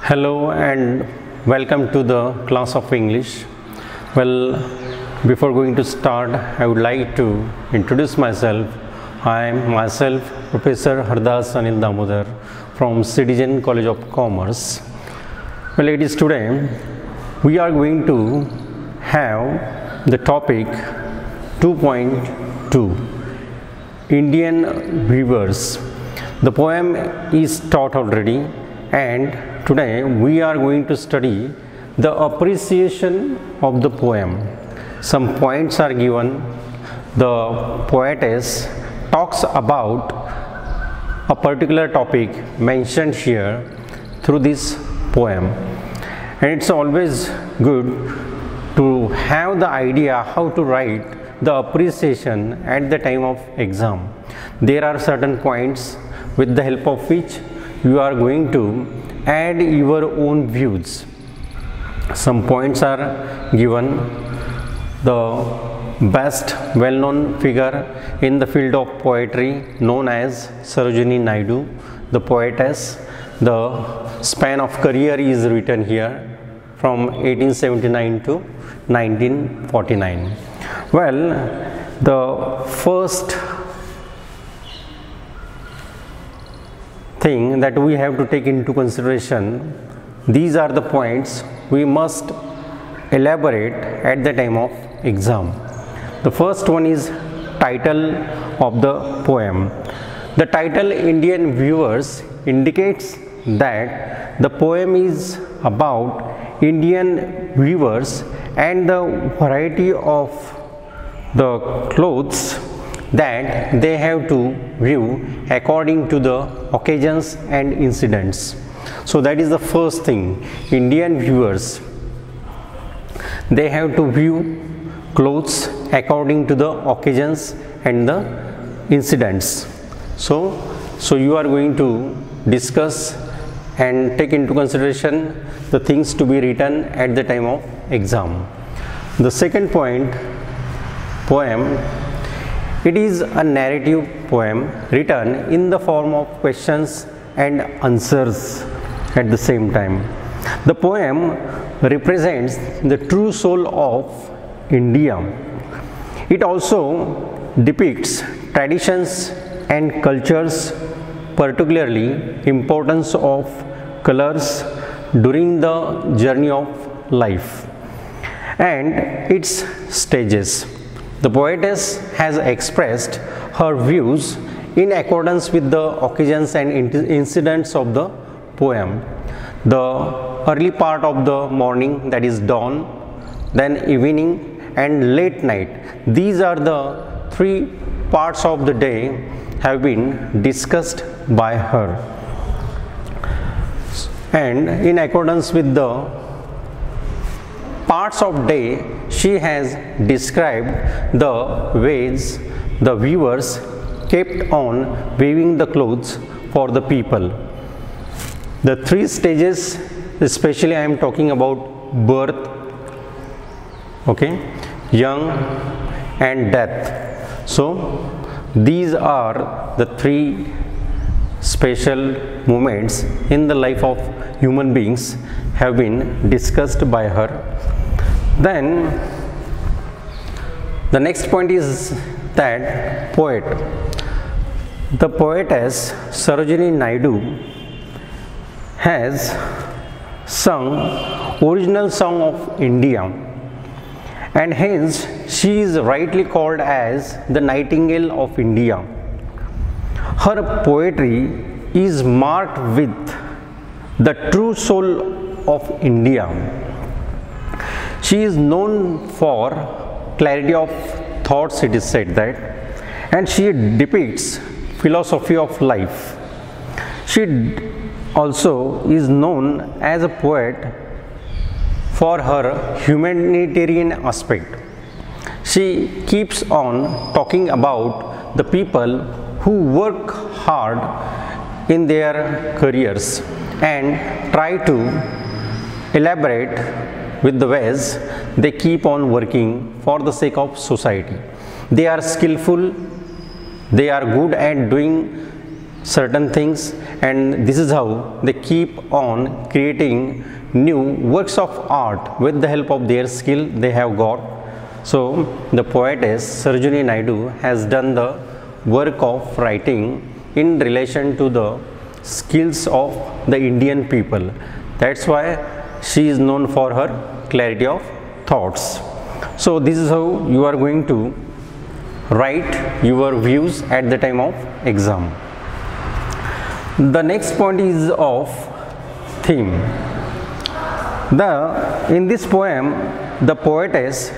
Hello and welcome to the class of English. Well, before going to start, I would like to introduce myself. I am myself Professor Hardas A.D from C.D.Jain College of Commerce. Well, ladies, today we are going to have the topic 2.2 Indian Weavers. The poem is taught already, and today we are going to study the appreciation of the poem. Some points are given. The poetess talks about a particular topic mentioned here through this poem, and it's always good to have the idea how to write the appreciation at the time of exam. There are certain points with the help of which you are going to add your own views. Some points are given. The best well-known figure in the field of poetry known as Sarojini Naidu, the poetess. The span of career is written here from 1879 to 1949. Well, the first thing that we have to take into consideration, these are the points we must elaborate at the time of exam. The first one is title of the poem. The title Indian Weavers indicates that the poem is about Indian weavers and the variety of the clothes that they have to weave according to the occasions and incidents. So that is the first thing. Indian weavers, they have to weave clothes according to the occasions and the incidents. So you are going to discuss and take into consideration the things to be written at the time of exam. The second point, poem. It is a narrative poem written in the form of questions and answers at the same time. The poem represents the true soul of India. It also depicts traditions and cultures, particularly importance of colors during the journey of life and its stages. The poetess has expressed her views in accordance with the occasions and incidents of the poem. The early part of the morning, that is dawn, then evening and late night. These are the three parts of the day have been discussed by her. And in accordance with the parts of day, she has described the ways the weavers kept on weaving the clothes for the people. The three stages, especially I am talking about birth, okay, young and death. So these are the three special moments in the life of human beings have been discussed by her. Then the next point is that poet. The poetess Sarojini Naidu has sung original song of India, and hence she is rightly called as the Nightingale of India. Her poetry is marked with the true soul of India. She is known for clarity of thoughts, it is said that, and she depicts philosophy of life. She also is known as a poet for her humanitarian aspect. She keeps on talking about the people who work hard in their careers and try to elaborate with the ways they keep on working for the sake of society. They are skillful, they are good at doing certain things, and this is how they keep on creating new works of art with the help of their skill they have got. So the poetess Sarojini Naidu has done the work of writing in relation to the skills of the Indian people. That's why she is known for her clarity of thoughts. So this is how you are going to write your views at the time of exam. The next point is of theme. In this poem, the poetess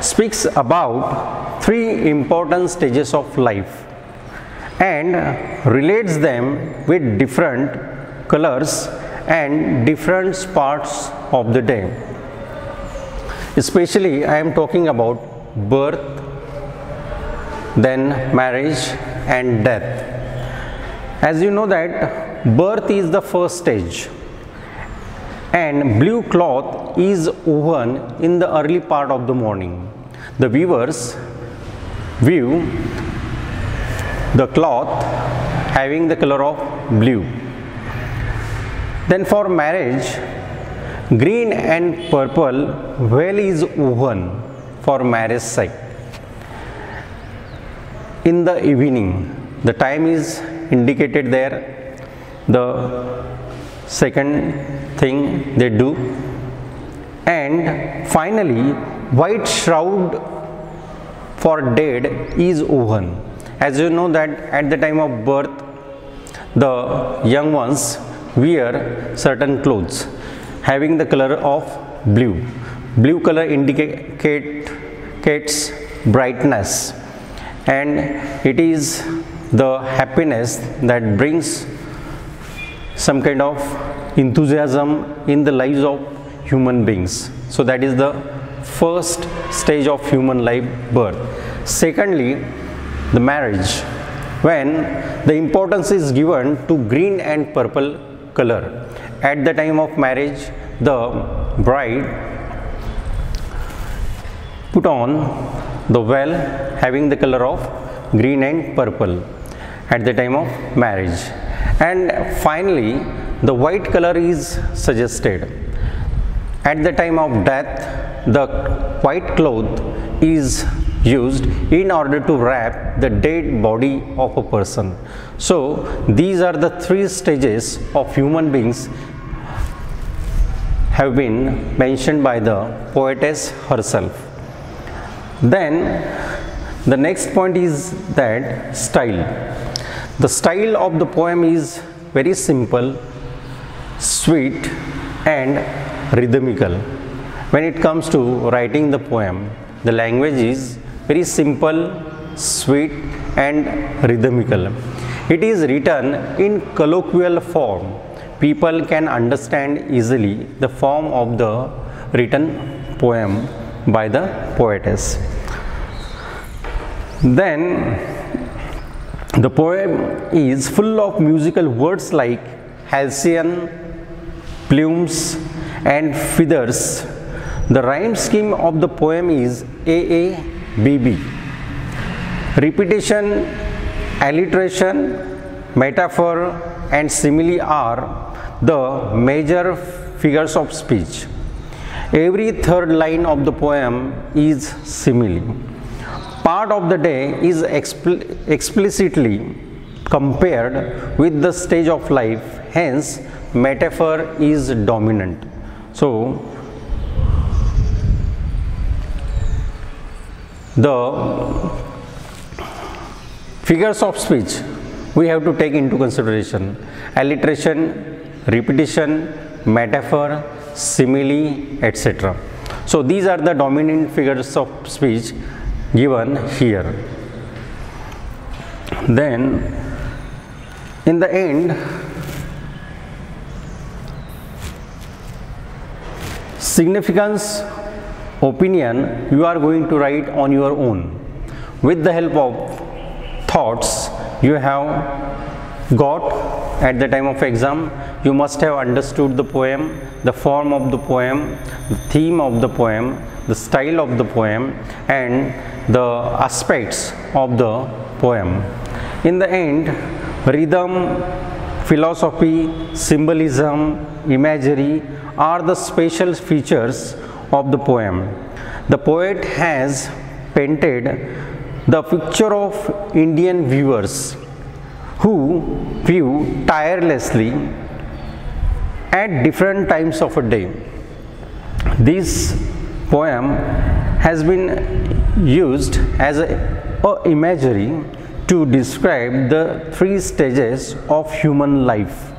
speaks about three important stages of life and relates them with different colors and different parts of the day. Especially I am talking about birth, then marriage and death. As you know that birth is the first stage, and blue cloth is woven in the early part of the morning. The weavers weave the cloth having the color of blue. Then for marriage, green and purple veil is woven for marriage site. In the evening, the time is indicated there, the second thing they do, and finally white shroud for dead is woven. As you know that at the time of birth, the young ones wear certain clothes having the color of blue. Blue color indicates brightness, and it is the happiness that brings some kind of enthusiasm in the lives of human beings. So that is the first stage of human life, birth. Secondly, the marriage, when the importance is given to green and purple color. At the time of marriage, the bride put on the veil having the color of green and purple at the time of marriage. And finally, the white color is suggested. At the time of death, the white cloth is used in order to wrap the dead body of a person. So these are the three stages of human beings have been mentioned by the poetess herself. Then the next point is that style. The style of the poem is very simple, sweet and rhythmical. When it comes to writing the poem, the language is very simple, sweet and rhythmical. It is written in colloquial form. People can understand easily the form of the written poem by the poetess. Then the poem is full of musical words like halcyon, plumes and feathers. The rhyme scheme of the poem is AABB. Repetition, alliteration, metaphor and simile are the major figures of speech. Every third line of the poem is simile. Part of the day is explicitly compared with the stage of life, hence metaphor is dominant. So the figures of speech we have to take into consideration: alliteration, repetition, metaphor, simile, etc. So these are the dominant figures of speech given here. Then in the end, significance, opinion you are going to write on your own with the help of thoughts you have got at the time of exam. You must have understood the poem, the form of the poem, the theme of the poem, the style of the poem and the aspects of the poem. In the end, Rhythm, philosophy, symbolism, imagery are the special features of the poem. The poet has painted the picture of Indian viewers who view tirelessly at different times of a day. This poem has been used as a imagery to describe the three stages of human life,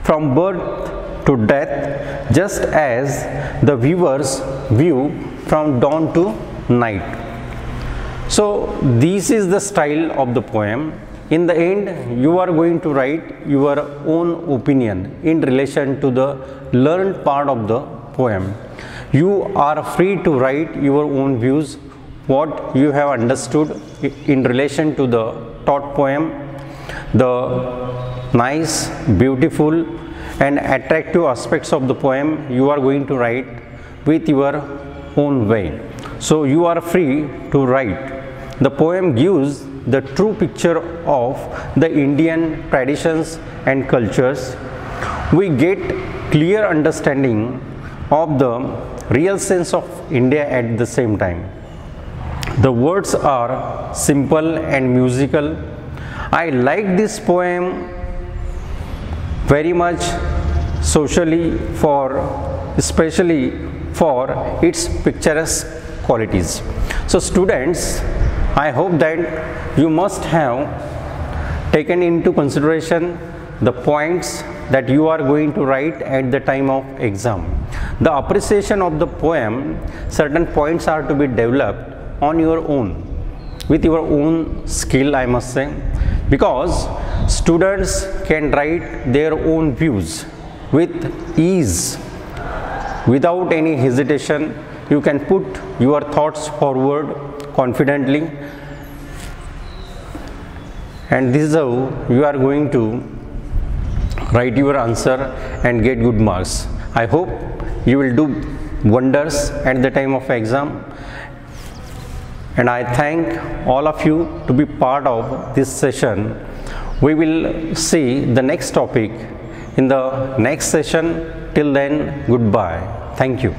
from birth to death, just as the viewers view from dawn to night. So this is the style of the poem. In the end, you are going to write your own opinion in relation to the learned part of the poem. You are free to write your own views, what you have understood in relation to the taught poem, the nice, beautiful and attractive aspects of the poem you are going to write with your own way. So you are free to write. The poem gives the true picture of the Indian traditions and cultures. We get clear understanding of the real sense of India at the same time. The words are simple and musical. I like this poem very much especially for its picturesque qualities. So students, I hope that you must have taken into consideration the points that you are going to write at the time of exam. The appreciation of the poem, certain points are to be developed on your own, with your own skill, I must say, because students can write their own views with ease, without any hesitation. You can put your thoughts forward confidently, and this is how you are going to write your answer and get good marks. I hope you will do wonders at the time of exam, and I thank all of you to be part of this session. We will see the next topic in the next session. Till then, goodbye. Thank you.